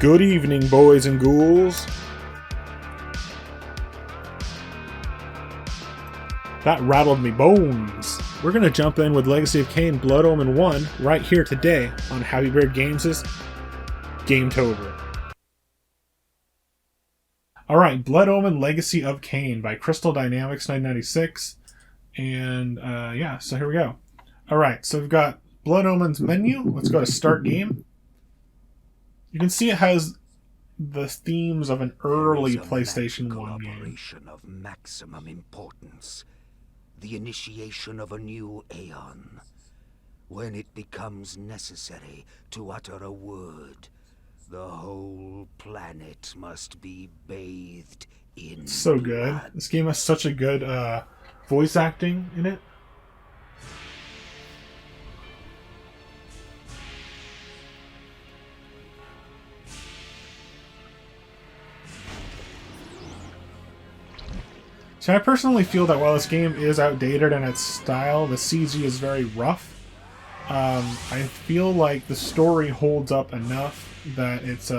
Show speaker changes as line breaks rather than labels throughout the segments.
Good evening, boys and ghouls. That rattled me bones. We're going to jump in with Legacy of Kain Blood Omen 1 right here today on Happy Bird Games' Gametober. Alright, Blood Omen Legacy of Kain by Crystal Dynamics 996. And yeah, so here we go. Alright, so we've got Blood Omen's menu. Let's go to Start Game. You can see it has the themes of an early PlayStation 1 game.
Of maximum importance. The initiation of a new aeon. When it becomes necessary to utter a word, the whole planet must be bathed in
so good.
blood.
This game has such a good voice acting in it. So I personally feel that while this game is outdated in its style, the CG is very rough. I feel like the story holds up enough that it's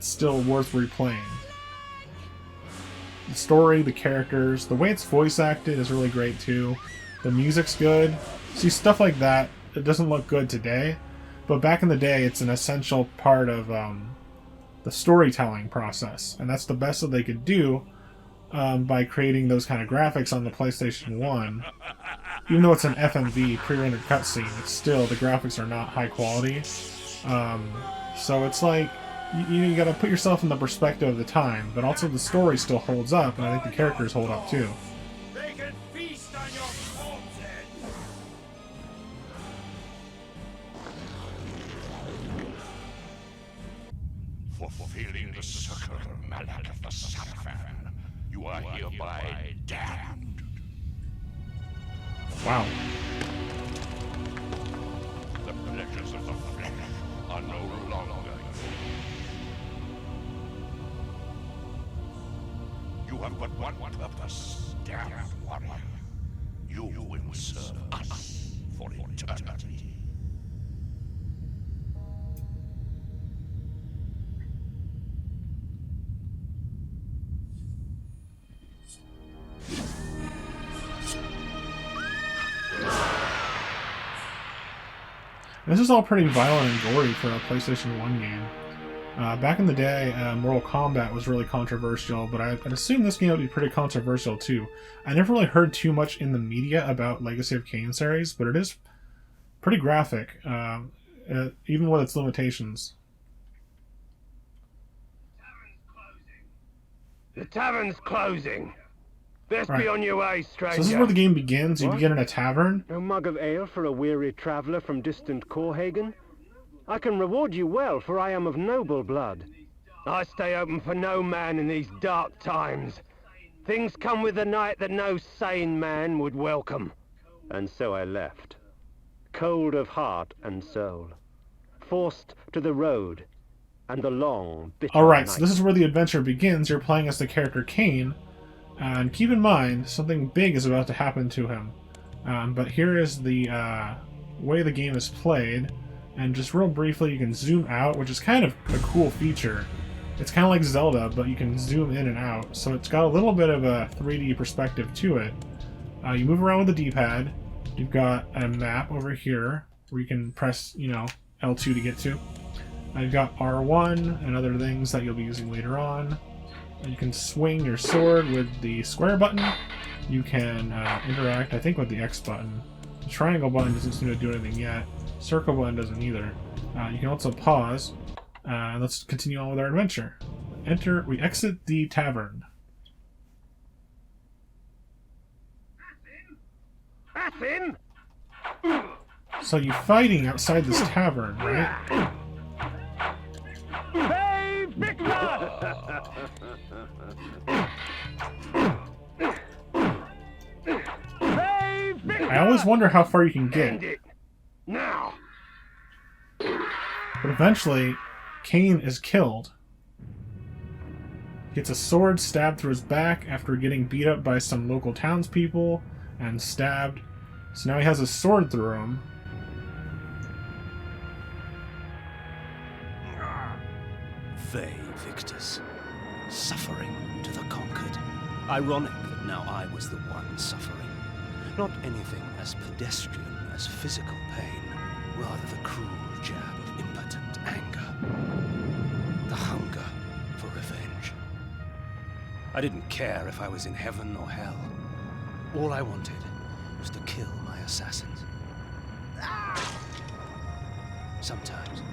still worth replaying. The story, the characters, the way it's voice acted is really great too. The music's good. See, stuff like that, it doesn't look good today, but back in the day, it's an essential part of the storytelling process, and that's the best that they could do. By creating those kind of graphics on the PlayStation 1. Even though it's an FMV, pre-rendered cutscene, it's still, the graphics are not high quality. So it's like, you gotta put yourself in the perspective of the time, but also the story still holds up, and I think the characters hold up too.
They can feast on your corpses!
For fulfilling the circular mallet of the Sarafan, you are hereby damned.
Wow.
The pleasures of the flesh are no longer yours. You have but one purpose, damned warrior. You will serve us for eternity.
This is all pretty violent and gory for a PlayStation 1 game. Back in the day, Mortal Kombat was really controversial, but I'd assume this game would be pretty controversial too. I never really heard too much in the media about Legacy of Kain series, but it is pretty graphic, even with its limitations.
The tavern's closing. Best
Right.
be on your way, stranger.
So this is where the game begins. You begin in a tavern.
No mug of ale for a weary traveller from distant Corhagen? I can reward you well, for I am of noble blood.
I stay open for no man in these dark times. Things come with the night that no sane man would welcome.
And so I left, cold of heart and soul, forced to the road and the long, bitter
Alright,
night.
so this is where the adventure begins. You're playing as the character Kain. And keep in mind, something big is about to happen to him. But here is the way the game is played. And just real briefly, you can zoom out, which is kind of a cool feature. It's kind of like Zelda, but you can zoom in and out. So it's got a little bit of a 3D perspective to it. You move around with the D-pad. You've got a map over here, where you can press, L2 to get to. You've got R1 and other things that you'll be using later on. You can swing your sword with the square button. You can interact, I think, with the X button. The triangle button doesn't seem to do anything yet. Circle button doesn't either. You can also pause. Let's continue on with our adventure. We exit the tavern.
That's him!
So you're fighting outside this tavern, right?
Hey, VIXIA! Hey, VIXIA!
I always wonder how far you can
End
get.
it! Now!
But eventually, Kain is killed. He gets a sword stabbed through his back after getting beat up by some local townspeople and stabbed. So now he has a sword through him.
Fey victors, suffering to the conquered. Ironic that now I was the one suffering. Not anything as pedestrian as physical pain, rather the cruel jab of impotent anger. The hunger for revenge. I didn't care if I was in heaven or hell. All I wanted was to kill my assassins. Sometimes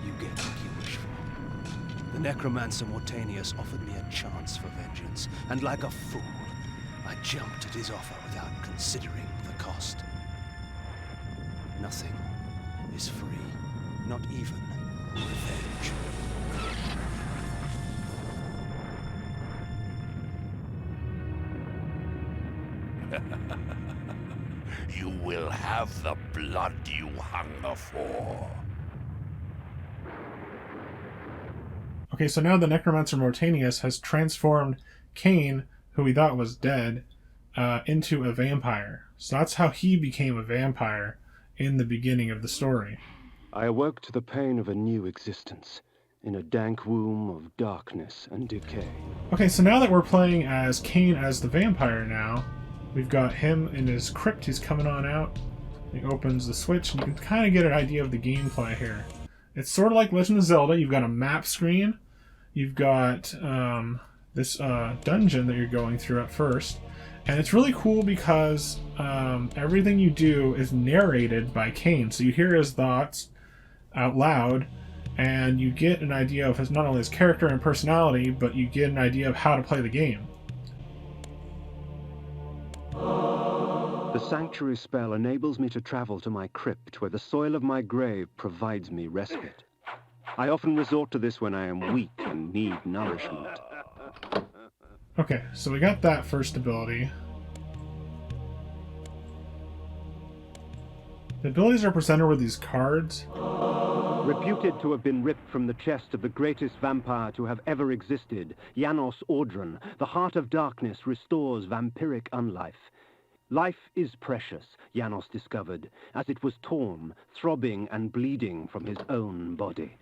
you get what you wish for. The necromancer Mortanius offered me a chance for vengeance, and like a fool, I jumped at his offer without considering the cost. Nothing is free, not even revenge.
You will have the blood you hunger for.
Okay, so now the Necromancer Mortanius has transformed Kain, who we thought was dead, into a vampire. So that's how he became a vampire in the beginning of the story.
I awoke to the pain of a new existence, in a dank womb of darkness and decay.
Okay, so now that we're playing as Kain as the vampire now, we've got him in his crypt. He's coming on out. He opens the switch, and you can kind of get an idea of the gameplay here. It's sort of like Legend of Zelda. You've got a map screen. You've got this dungeon that you're going through at first. And it's really cool because everything you do is narrated by Kain. So you hear his thoughts out loud, and you get an idea of his, not only his character and personality, but you get an idea of how to play the game.
The sanctuary spell enables me to travel to my crypt, where the soil of my grave provides me respite. I often resort to this when I am weak and need nourishment.
Okay, so we got that first ability. The abilities are presented with these cards.
Reputed to have been ripped from the chest of the greatest vampire to have ever existed, Janos Audron, the heart of darkness restores vampiric unlife. Life is precious, Janos discovered, as it was torn, throbbing and bleeding from his own body.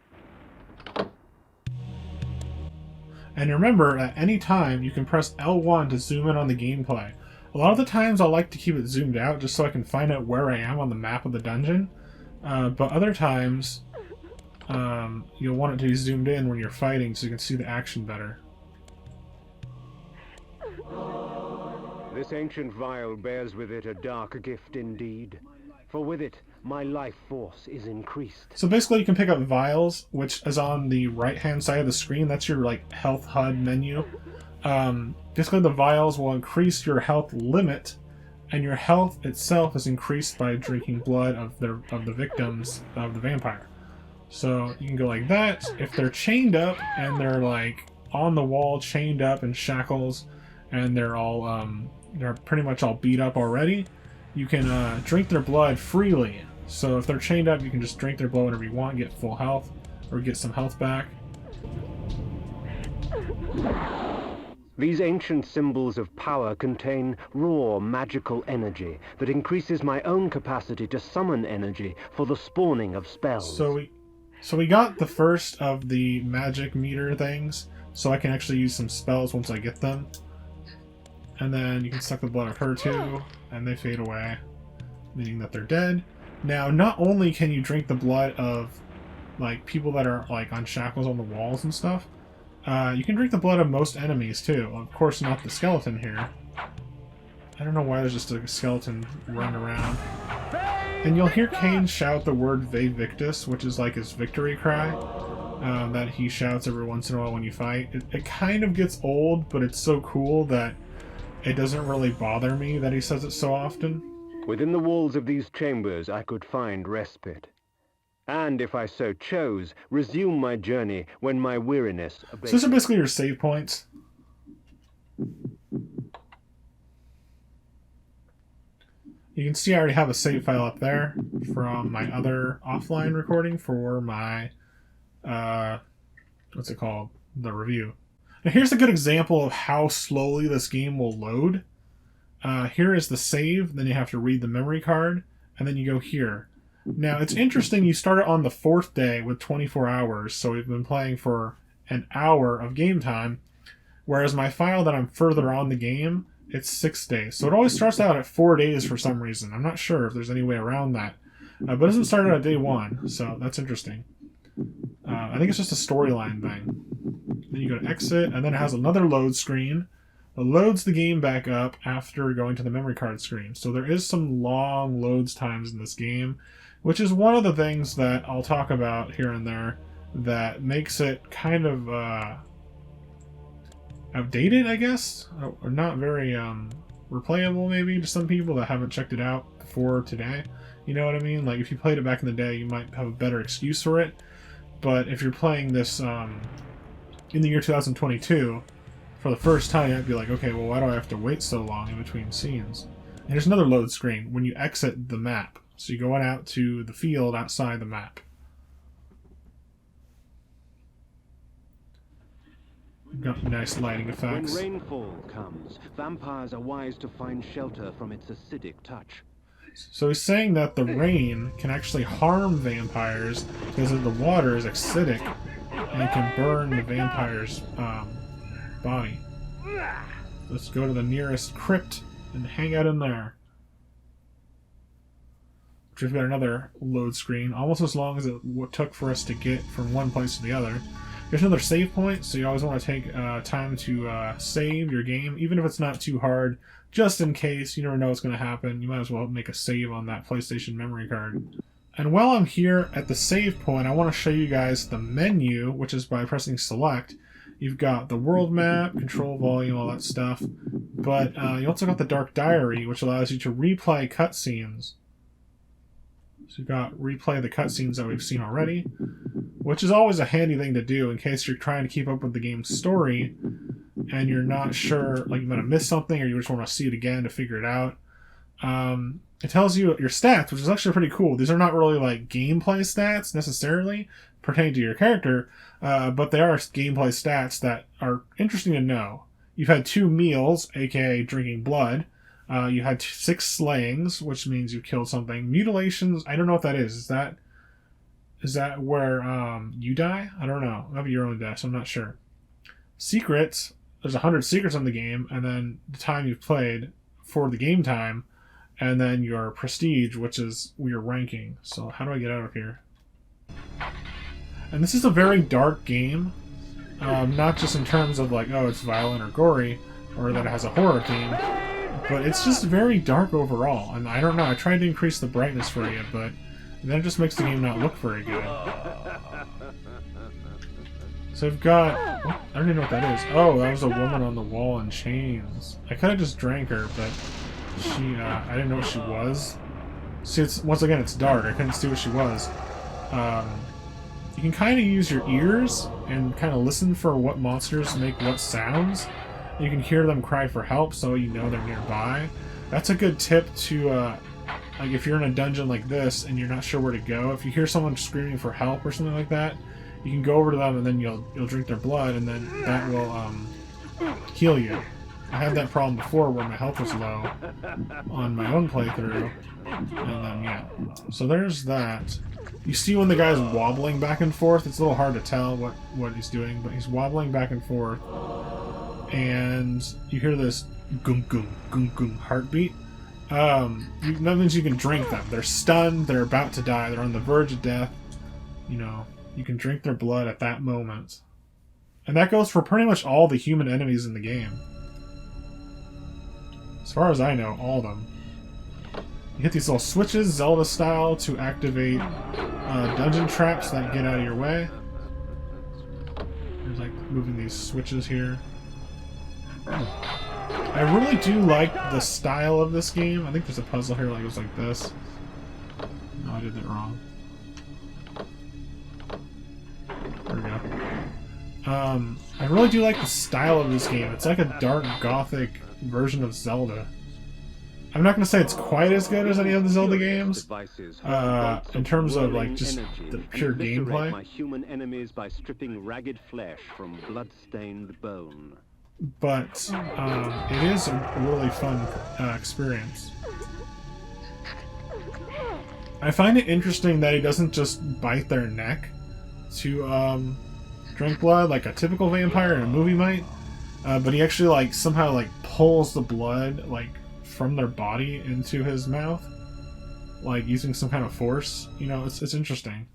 And remember, at any time, you can press L1 to zoom in on the gameplay. A lot of the times I like to keep it zoomed out just so I can find out where I am on the map of the dungeon. But other times, you'll want it to be zoomed in when you're fighting so you can see the action better.
This ancient vial bears with it a dark gift indeed, for with it my life force is increased.
So basically you can pick up vials, which is on the right-hand side of the screen. That's your health HUD menu. Basically the vials will increase your health limit, and your health itself is increased by drinking blood of the victims of the vampire. So you can go like that. If they're chained up and they're on the wall, chained up in shackles, and they're all they're pretty much all beat up already, you can drink their blood freely. So if they're chained up, you can just drink their blood whenever you want, get full health, or get some health back.
These ancient symbols of power contain raw magical energy that increases my own capacity to summon energy for the spawning of spells.
So we got the first of the magic meter things, so I can actually use some spells once I get them. And then you can suck the blood of her too, and they fade away, meaning that they're dead. Now, not only can you drink the blood of people that are on shackles on the walls and stuff, you can drink the blood of most enemies too. Of course, not the skeleton here. I don't know why there's just a skeleton running around. And you'll hear Kain shout the word Ve Victis, which is his victory cry that he shouts every once in a while when you fight. It kind of gets old, but it's so cool that it doesn't really bother me that he says it so often.
Within the walls of these chambers I could find respite, and if I so chose, resume my journey when my weariness abated.
So these are basically your save points. You can see I already have a save file up there from my other offline recording for my, what's it called? The review. Now here's a good example of how slowly this game will load. Here is the save, then you have to read the memory card, and then you go here. Now it's interesting, you started on the 4th day with 24 hours, so we've been playing for an hour of game time, whereas my file that I'm further on the game, it's 6 days. So it always starts out at 4 days for some reason. I'm not sure if there's any way around that. But it doesn't start out at day 1, so that's interesting. I think it's just a storyline thing. Then you go to exit, and then it has another load screen. It loads the game back up after going to the memory card screen. So there is some long loads times in this game, which is one of the things that I'll talk about here and there that makes it kind of outdated, I guess, or not very replayable maybe to some people that haven't checked it out before today. You know what I mean? Like, if you played it back in the day, you might have a better excuse for it. But if you're playing this in the year 2022 for the first time, you'd be like, okay, well, why do I have to wait so long in between scenes? And here's another load screen when you exit the map. So you go on out to the field outside the map. Got nice lighting effects.
When rainfall comes, vampires are wise to find shelter from its acidic touch.
So he's saying that the rain can actually harm vampires because the water is acidic and can burn the vampire's body. Let's go to the nearest crypt and hang out in there. We've got another load screen, almost as long as it took for us to get from one place to the other. There's another save point, so you always want to take time to save your game, even if it's not too hard, just in case. You never know what's going to happen. You might as well make a save on that PlayStation memory card. And while I'm here at the save point, I want to show you guys the menu, which is by pressing select. You've got the world map, control volume, all that stuff, but you also got the dark diary, which allows you to replay cutscenes. So you've got replay the cutscenes that we've seen already, which is always a handy thing to do in case you're trying to keep up with the game's story and you're not sure, like you're going to miss something or you just want to see it again to figure it out. It tells you your stats, which is actually pretty cool. These are not really like gameplay stats necessarily pertaining to your character, but they are gameplay stats that are interesting to know. You've had 2 meals, aka drinking blood. You had 6 slayings, which means you killed something. Mutilations, I don't know what that is. Is that where you die? I don't know. That'll be your own death, so I'm not sure. Secrets, there's 100 secrets in the game, and then the time you've played for the game time, and then your prestige, which is your ranking. So how do I get out of here? And this is a very dark game, not just in terms of like, oh, it's violent or gory, or that it has a horror theme, but it's just very dark overall. And I don't know, I tried to increase the brightness for you, but then it just makes the game not look very good. So I've got... I don't even know what that is. Oh, that was a woman on the wall in chains. I could have just drank her, but she... I didn't know what she was. See, once again, it's dark. I couldn't see what she was. You can kind of use your ears and kind of listen for what monsters make what sounds. You can hear them cry for help, so you know they're nearby. That's a good tip to... like if you're in a dungeon like this and you're not sure where to go, if you hear someone screaming for help or something like that, you can go over to them and then you'll drink their blood, and then that will heal you. I had that problem before where my health was low on my own playthrough, and then yeah. So there's that. You see when the guy's wobbling back and forth, it's a little hard to tell what he's doing, but he's wobbling back and forth, and you hear this goom goom goom goom heartbeat. That means you can drink them. They're stunned, they're about to die, they're on the verge of death. You know, you can drink their blood at that moment. And that goes for pretty much all the human enemies in the game. As far as I know, all of them. You hit these little switches, Zelda style, to activate dungeon traps that get out of your way. There's like moving these switches here. I really do like the style of this game. I think there's a puzzle here that goes like this. No, I did that wrong. There we go. I really do like the style of this game. It's like a dark gothic version of Zelda. I'm not going to say it's quite as good as any of the Zelda games, in terms of like just the pure gameplay.
My human enemies by stripping ragged flesh from blood-stained bone.
But it is a really fun experience. I find it interesting that he doesn't just bite their neck to drink blood like a typical vampire in a movie might, but he actually like somehow like pulls the blood like from their body into his mouth, like using some kind of force. You know, it's interesting.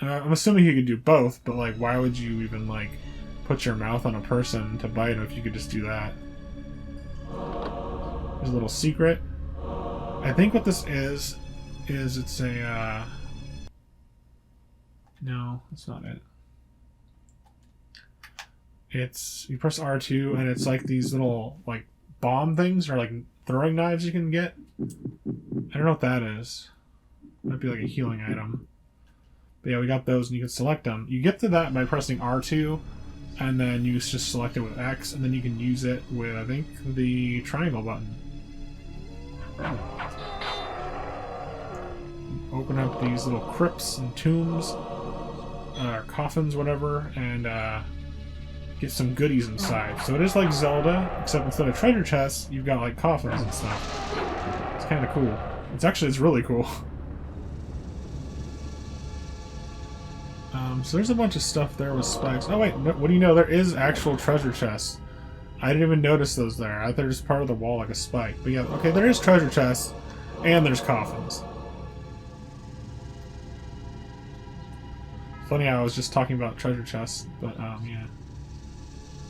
I'm assuming he could do both, but like, why would you even like put your mouth on a person to bite him if you could just do that? There's a little secret. I think what this is it's a no, that's not it. It's, you press R2 and it's like these little like bomb things or like throwing knives you can get. I don't know what that is. Might be like a healing item. But yeah, we got those and you can select them. You get to that by pressing R2 and then you just select it with X and then you can use it with, I think, the triangle button. Open up these little crypts and tombs, or coffins, whatever, and get some goodies inside. So it is like Zelda, except instead of treasure chests, you've got like coffins and stuff. It's kind of cool. It's really cool. So there's a bunch of stuff there with spikes. Oh wait, no, what do you know? There is actual treasure chests. I didn't even notice those there. I thought they're just part of the wall like a spike. But yeah, okay, there is treasure chests, and there's coffins. Funny how I was just talking about treasure chests, but yeah.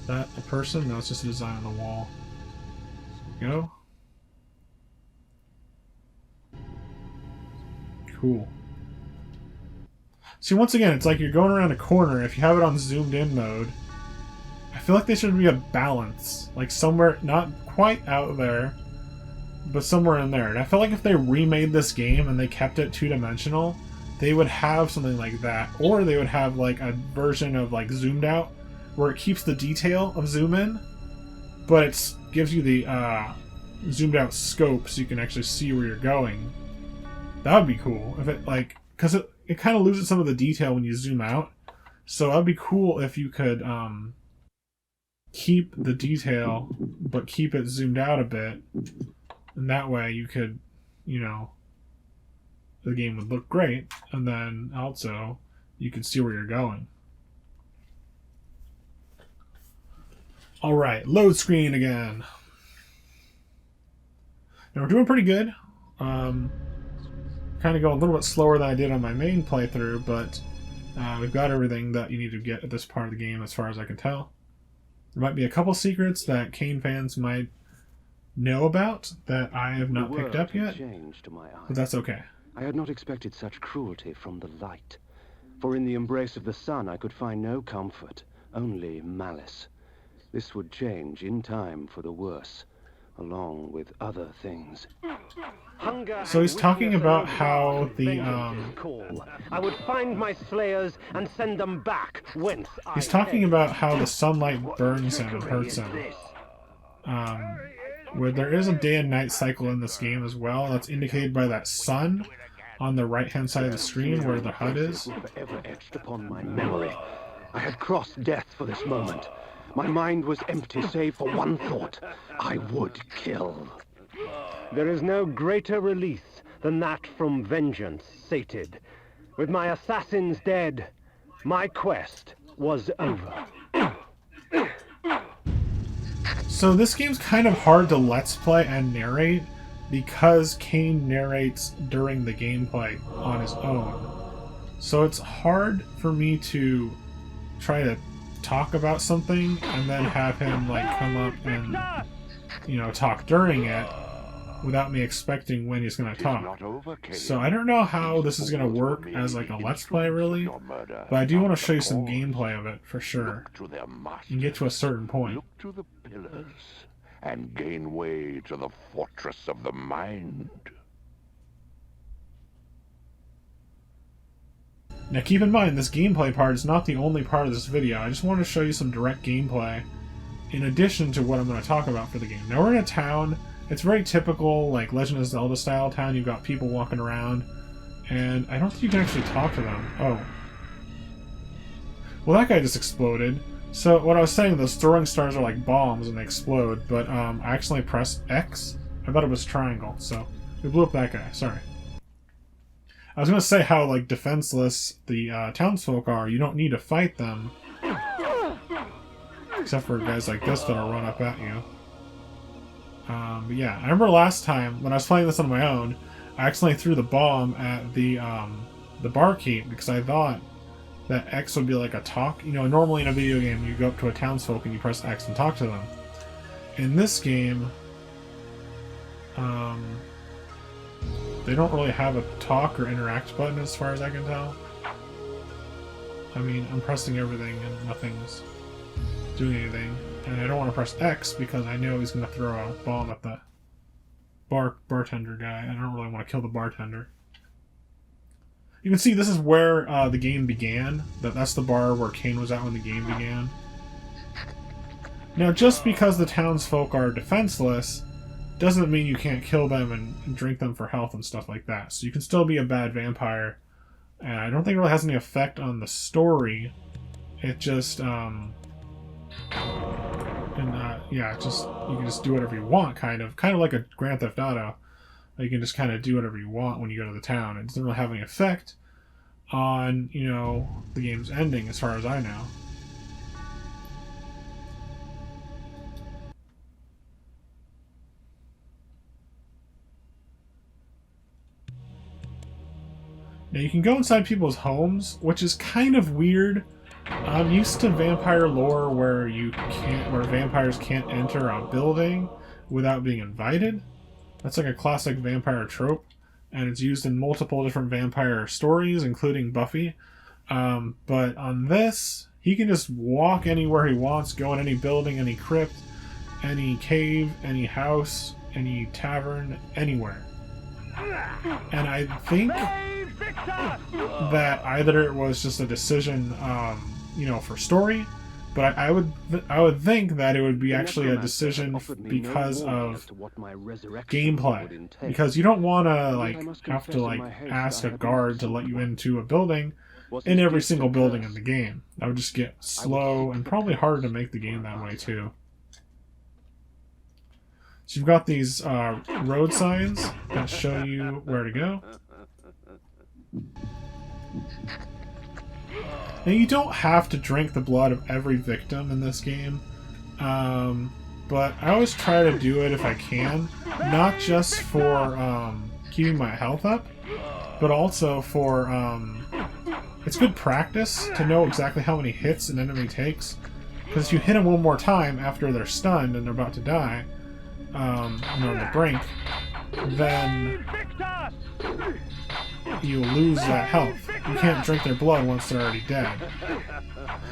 That a person? No, it's just a design on the wall. Go. Cool. See, once again, it's like you're going around a corner. If you have it on zoomed in mode, I feel like there should be a balance. Like somewhere, not quite out there, but somewhere in there. And I feel like if they remade this game and they kept it two-dimensional, they would have something like that. Or they would have like a version of like zoomed out, where it keeps the detail of zoom in, but it gives you the zoomed out scope so you can actually see where you're going. That would be cool. If it like, because it kind of loses some of the detail when you zoom out. So that'd be cool if you could keep the detail, but keep it zoomed out a bit. And that way you could, you know, the game would look great. And then also you could see where you're going. Alright, load screen again. Now we're doing pretty good. Kind of going a little bit slower than I did on my main playthrough, but we've got everything that you need to get at this part of the game as far as I can tell. There might be a couple secrets that Kain fans might know about that I have not picked up yet, but that's okay.
I had not expected such cruelty from the light. For in the embrace of the sun I could find no comfort, only malice. This would change in time for the worse, along with other things.
So he's talking about how the
I would find my slayers and send them back whence
he's talking about how the sunlight burns him and hurts him. Where there is a day and night cycle in this game as well. That's indicated by that sun on the right hand side of the screen where the HUD is.
Forever etched upon my memory. I had crossed death for this moment. My mind was empty save for one thought. I would kill.
There is no greater release than that from vengeance sated. With my assassins dead, my quest was over.
So this game's kind of hard to let's play and narrate because Kain narrates during the gameplay on his own. So it's hard for me to try to talk about something and then have him like come up and, you know, talk during it without me expecting when he's going to talk. So I don't know how this is going to work as like a let's play really, but I do want to show you some gameplay of it for sure and get to a certain point.
Look to the pillars and gain way to the fortress of the mind.
Now keep in mind, this gameplay part is not the only part of this video. I just wanted to show you some direct gameplay in addition to what I'm going to talk about for the game. Now we're in a town. It's very typical, like Legend of Zelda style town. You've got people walking around, and I don't think you can actually talk to them. Oh. Well, that guy just exploded. So what I was saying, those throwing stars are like bombs and they explode, but I accidentally pressed X. I thought it was triangle, so we blew up that guy. Sorry. I was gonna say how like defenseless the townsfolk are. You don't need to fight them, except for guys like this that'll run up at you. But yeah, I remember last time when I was playing this on my own, I accidentally threw the bomb at the barkeep because I thought that X would be like a talk. You know, normally in a video game, you go up to a townsfolk and you press X and talk to them. In this game, they don't really have a talk or interact button as far as I can tell. I mean, I'm pressing everything and nothing's doing anything. And I don't want to press X because I know he's going to throw a bomb at the bartender guy. I don't really want to kill the bartender. You can see this is where the game began. That's the bar where Kain was at when the game began. Now, just because the townsfolk are defenseless doesn't mean you can't kill them and drink them for health and stuff like that. So you can still be a bad vampire. And I don't think it really has any effect on the story. It just, yeah, just you can just do whatever you want, kind of like a Grand Theft Auto. You can just kind of do whatever you want when you go to the town. It doesn't really have any effect on, you know, the game's ending, as far as I know. Now you can go inside people's homes, which is kind of weird. I'm used to vampire lore where vampires can't enter a building without being invited. That's like a classic vampire trope, and it's used in multiple different vampire stories, including Buffy. But on this, he can just walk anywhere he wants, go in any building, any crypt, any cave, any house, any tavern, anywhere. And I think that either it was just a decision, you know, for story, but I would think that it would be actually a decision because of gameplay, because you don't want to have to ask a guard to let you into a building in every single building in the game. That would just get slow and probably harder to make the game that way too. So you've got these road signs that show you where to go. Now you don't have to drink the blood of every victim in this game, but I always try to do it if I can, not just for keeping my health up, but also for it's good practice to know exactly how many hits an enemy takes, because if you hit them one more time after they're stunned and they're about to die, on the brink, then you lose that health. You can't drink their blood once they're already dead.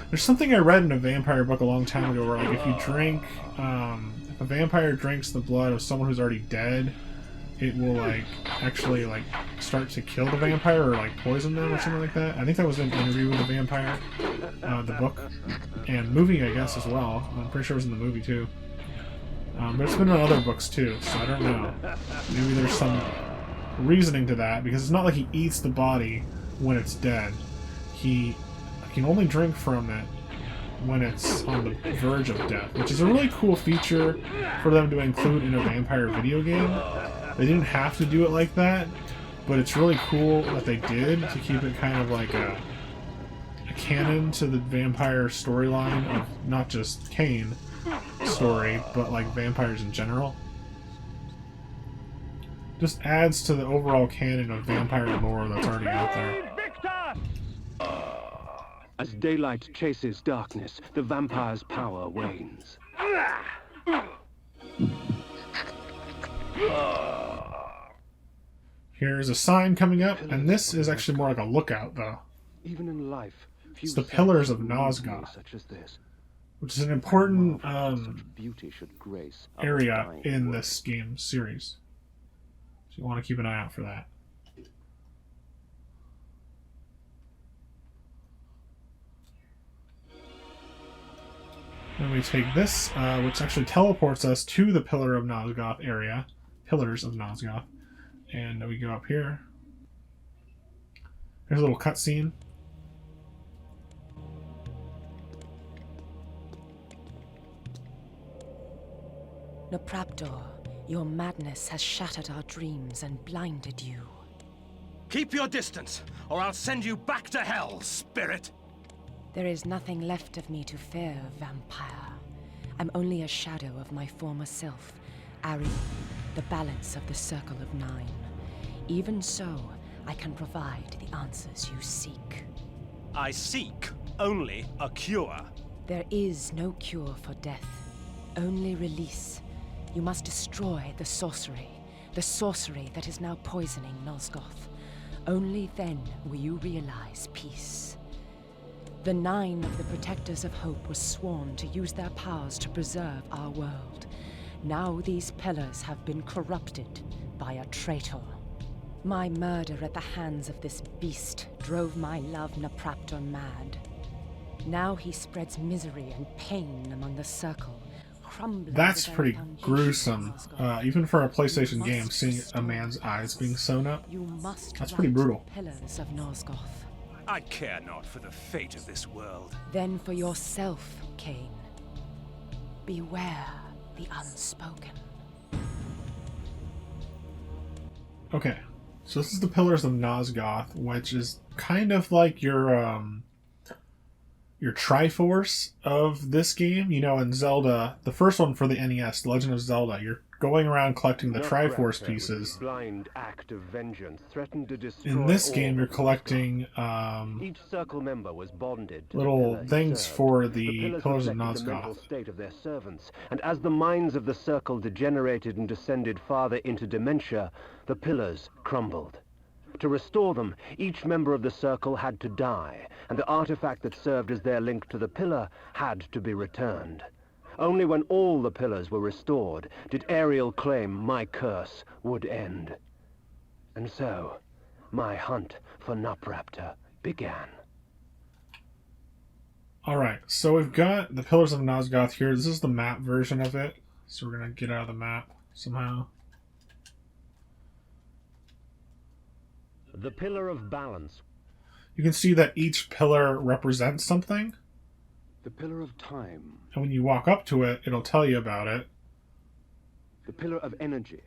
There's something I read in a vampire book a long time ago where, if you drink, if a vampire drinks the blood of someone who's already dead, it will, actually, start to kill the vampire or, poison them or something like that. I think that was an interview with the vampire, the book, and movie, I guess, as well. I'm pretty sure it was in the movie, too. But it's been in other books too, so I don't know. Maybe there's some reasoning to that, because it's not like he eats the body when it's dead. He can only drink from it when it's on the verge of death, which is a really cool feature for them to include in a vampire video game. They didn't have to do it like that, but it's really cool that they did, to keep it kind of like a canon to the vampire storyline of not just Kain story, but vampires in general. Just adds to the overall canon of vampire lore that's already out there.
As daylight chases darkness, the vampire's power wanes.
Here's a sign coming up, and this is actually more like a lookout, though.
Even in life,
it's the Pillars of Nosgoth, which is an important area in this game series. So you want to keep an eye out for that. Then we take this, which actually teleports us to the Pillar of Nosgoth area. Pillars of Nosgoth. And we go up here. There's a little cutscene.
Nopraptor, your madness has shattered our dreams and blinded you.
Keep your distance, or I'll send you back to hell, spirit!
There is nothing left of me to fear, vampire. I'm only a shadow of my former self, Ariel, the balance of the Circle of Nine. Even so, I can provide the answers you seek.
I seek only a cure.
There is no cure for death, only release. You must destroy the sorcery that is now poisoning Nosgoth. Only then will you realize peace. The 9 of the Protectors of Hope were sworn to use their powers to preserve our world. Now these pillars have been corrupted by a traitor. My murder at the hands of this beast drove my love Napraptor mad. Now he spreads misery and pain among the Circle, crumbling.
That's
the very
pretty
foundations
gruesome,
of Nosgoth.
even for a PlayStation
You
game,
must
seeing a
destroy
man's eyes being sewn up.
You must
That's pretty
right
brutal.
the pillars of Nosgoth.
I care not for the fate of this world.
Then for yourself, Kain. Beware the unspoken.
Okay, so this is the Pillars of Nosgoth, which is kind of like your Triforce of this game. You know, in Zelda, the first one for the NES, The Legend of Zelda, you're going around collecting the Triforce pieces.
Blind act of vengeance threatened to destroy
In this
all
game, you're
of Nosgoth.
collecting
Each circle member was bonded to
little
the pillar he
things
served.
for the
pillars
Pillars of
reflected the mental
Nosgoth.
state of their servants, and as the minds of the circle degenerated and descended farther into dementia, the pillars crumbled. To restore them, each member of the circle had to die, and the artifact that served as their link to the pillar had to be returned. Only when all the pillars were restored did Ariel claim my curse would end. And so, my hunt for Napraptor began.
Alright, so we've got the Pillars of Nosgoth here. This is the map version of it. So we're going to get out of the map somehow.
The Pillar of Balance.
You can see that each pillar represents something.
The Pillar of Time.
And when you walk up to it, it'll tell you about it.
The Pillar of Energy.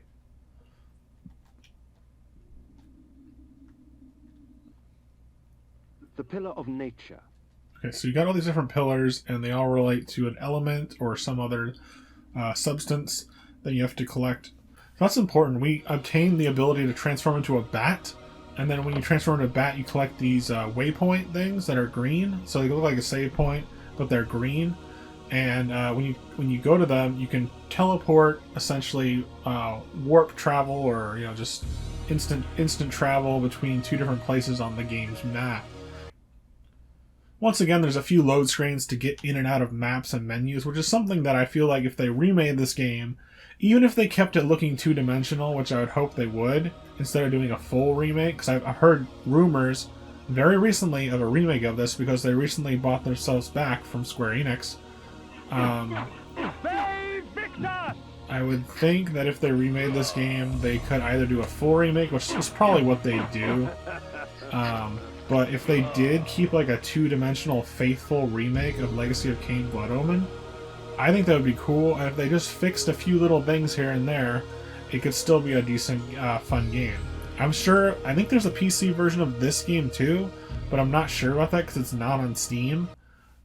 The Pillar of Nature.
Okay, so you got all these different pillars, and they all relate to an element or some other substance that you have to collect. That's important. We obtain the ability to transform into a bat, and then when you transform into a bat, you collect these waypoint things that are green. So they look like a save point, but they're green. And when you go to them, you can teleport, essentially warp travel, or just instant travel between 2 different places on the game's map. Once again, there's a few load screens to get in and out of maps and menus, which is something that I feel like if they remade this game, even if they kept it looking 2-dimensional, which I would hope they would, instead of doing a full remake, because I've heard rumors very recently of a remake of this because they recently bought themselves back from Square Enix. I would think that if they remade this game, they could either do a full remake, which is probably what they do. But if they did keep like a 2-dimensional faithful remake of Legacy of Kain Blood Omen, I think that would be cool. And if they just fixed a few little things here and there, it could still be a decent, fun game. I think there's a PC version of this game too, but I'm not sure about that because it's not on Steam.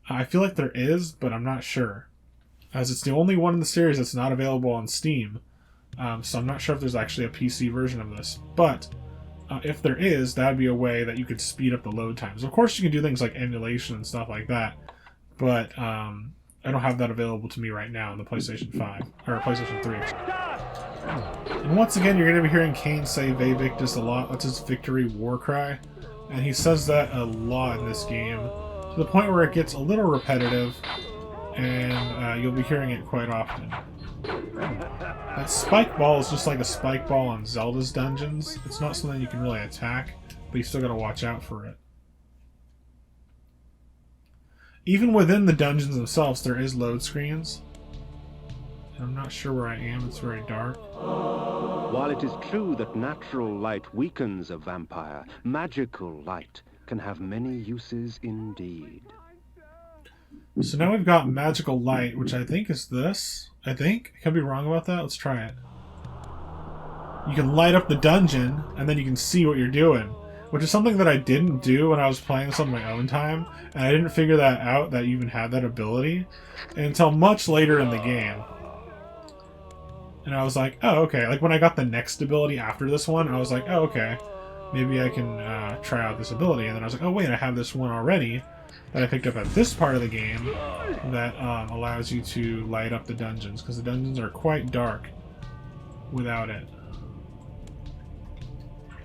I feel like there is, but I'm not sure, as it's the only one in the series that's not available on Steam. So I'm not sure if there's actually a PC version of this, but if there is, that'd be a way that you could speed up the load times. Of course, you can do things like emulation and stuff like that, but I don't have that available to me right now on the PlayStation 5, or PlayStation 3. And once again, you're going to be hearing Kain say Ve Victis a lot. That's his victory war cry, and he says that a lot in this game, to the point where it gets a little repetitive, and you'll be hearing it quite often. That spike ball is just like a spike ball on Zelda's dungeons. It's not something you can really attack, but you still gotta watch out for it. Even within the dungeons themselves, there is load screens. And I'm not sure where I am, it's very dark.
While it is true that natural light weakens a vampire, magical light can have many uses indeed.
So now we've got magical light, which I think is this. I could be wrong about that. Let's try it. You can light up the dungeon, and then you can see what you're doing. which is something that I didn't do when I was playing this on my own time, and I didn't figure that out, that you even had that ability, until much later in the game. And I was like, oh, okay. Like, when I got the next ability after this one, I was like, oh, okay. Maybe I can try out this ability. And then I was like, oh, wait, I have this one already that I picked up at this part of the game that allows you to light up the dungeons, because the dungeons are quite dark without it.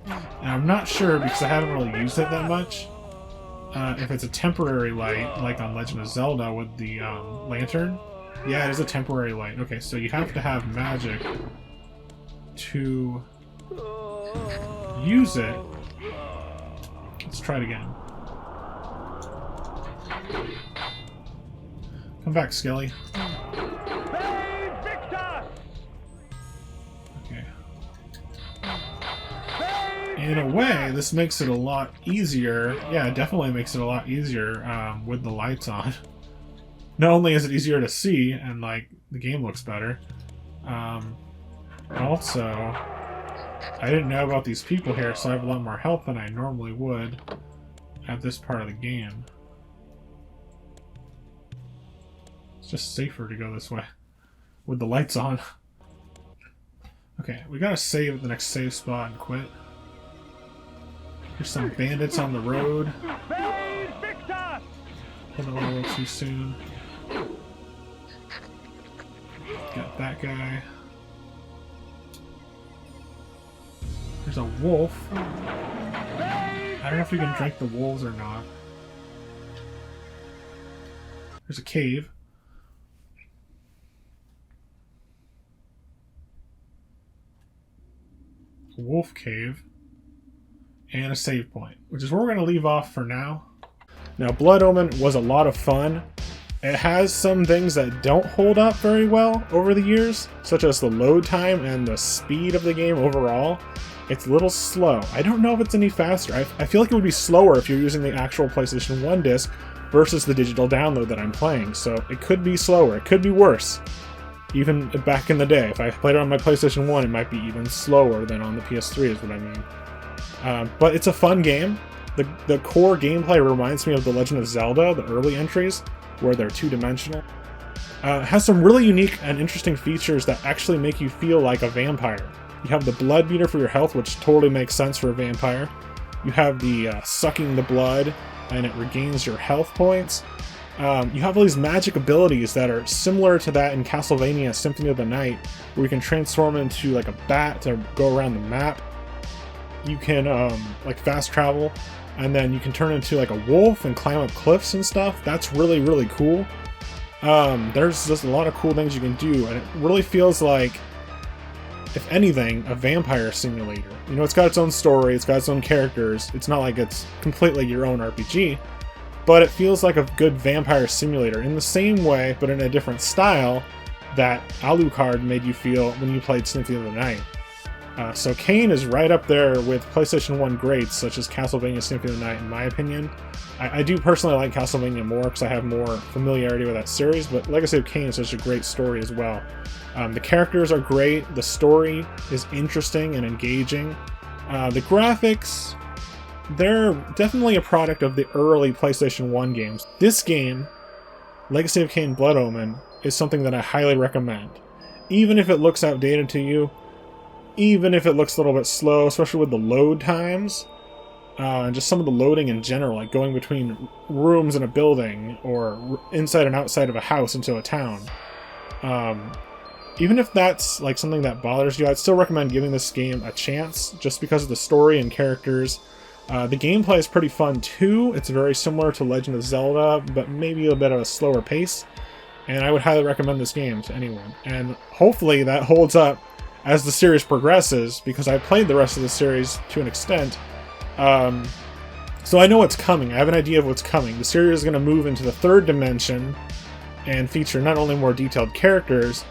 And I'm not sure, because I haven't really used it that much, if it's a temporary light, like on Legend of Zelda with the lantern. Yeah, it is a temporary light. Okay, so you have to have magic to use it. Let's try it again. Come back, Skelly. Okay. In a way, this makes it a lot easier. Yeah, it definitely makes it a lot easier with the lights on. Not only is it easier to see, and like the game looks better, but also I didn't know about these people here, so I have a lot more health than I normally would at this part of the game. It's just safer to go this way with the lights on. Okay, we gotta save at the next save spot and quit. There's some bandits on the road. Pulled a little too soon. Got that guy. There's a wolf. I don't know if we can drink the wolves or not. There's a cave. A wolf cave. And a save point, which is where we're going to leave off for now. Now, Blood Omen was a lot of fun. It has some things that don't hold up very well over the years, such as the load time and the speed of the game overall. It's a little slow. I don't know if it's any faster. I feel like it would be slower if you're using the actual PlayStation 1 disc versus the digital download that I'm playing, so it could be slower. It could be worse. Even back in the day, if I played it on my PlayStation 1, it might be even slower than on the PS3 is what I mean. But it's a fun game. The core gameplay reminds me of The Legend of Zelda, the early entries, where they're two-dimensional. It has some really unique and interesting features that actually make you feel like a vampire. You have the blood meter for your health, which totally makes sense for a vampire. You have the sucking the blood, and it regains your health points. You have all these magic abilities that are similar to that in Castlevania Symphony of the Night, where you can transform into like a bat to go around the map. You can like fast travel, and then you can turn into like a wolf and climb up cliffs and stuff. That's really, really cool. There's just a lot of cool things you can do, and it really feels like, if anything, a vampire simulator. You know, it's got its own story, it's got its own characters. It's not like it's completely your own RPG, but it feels like a good vampire simulator in the same way, but in a different style, that Alucard made you feel when you played Symphony of the Night. So Kain is right up there with PlayStation 1 greats, such as Castlevania Symphony of the Night, in my opinion. I do personally like Castlevania more, because I have more familiarity with that series, but Legacy of Kain is such a great story as well. The characters are great, the story is interesting and engaging. The graphics, they're definitely a product of the early PlayStation 1 games. This game, Legacy of Kain Blood Omen, is something that I highly recommend. Even if it looks outdated to you, even if it looks a little bit slow, especially with the load times, and just some of the loading in general, like going between rooms in a building, or inside and outside of a house into a town. Even if that's like something that bothers you, I'd still recommend giving this game a chance, just because of the story and characters. The gameplay is pretty fun too. It's very similar to Legend of Zelda, but maybe a bit of a slower pace. And I would highly recommend this game to anyone. And hopefully that holds up as the series progresses, because I played the rest of the series to an extent. So I know what's coming. I have an idea of what's coming. The series is going to move into the third dimension and feature not only more detailed characters,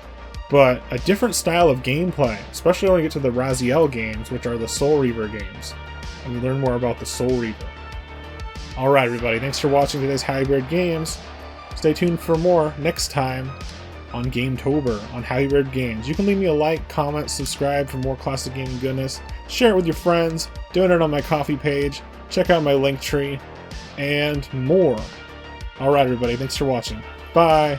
but a different style of gameplay, especially when we get to the Raziel games, which are the Soul Reaver games, and we learn more about the Soul Reaver. Alright everybody, thanks for watching today's Hybrid Games. Stay tuned for more next time on Gametober, on How You Read Games. You can leave me a like, comment, subscribe for more classic gaming goodness. Share it with your friends, donate on my Ko-fi page, check out my link tree, and more. Alright everybody, thanks for watching. Bye!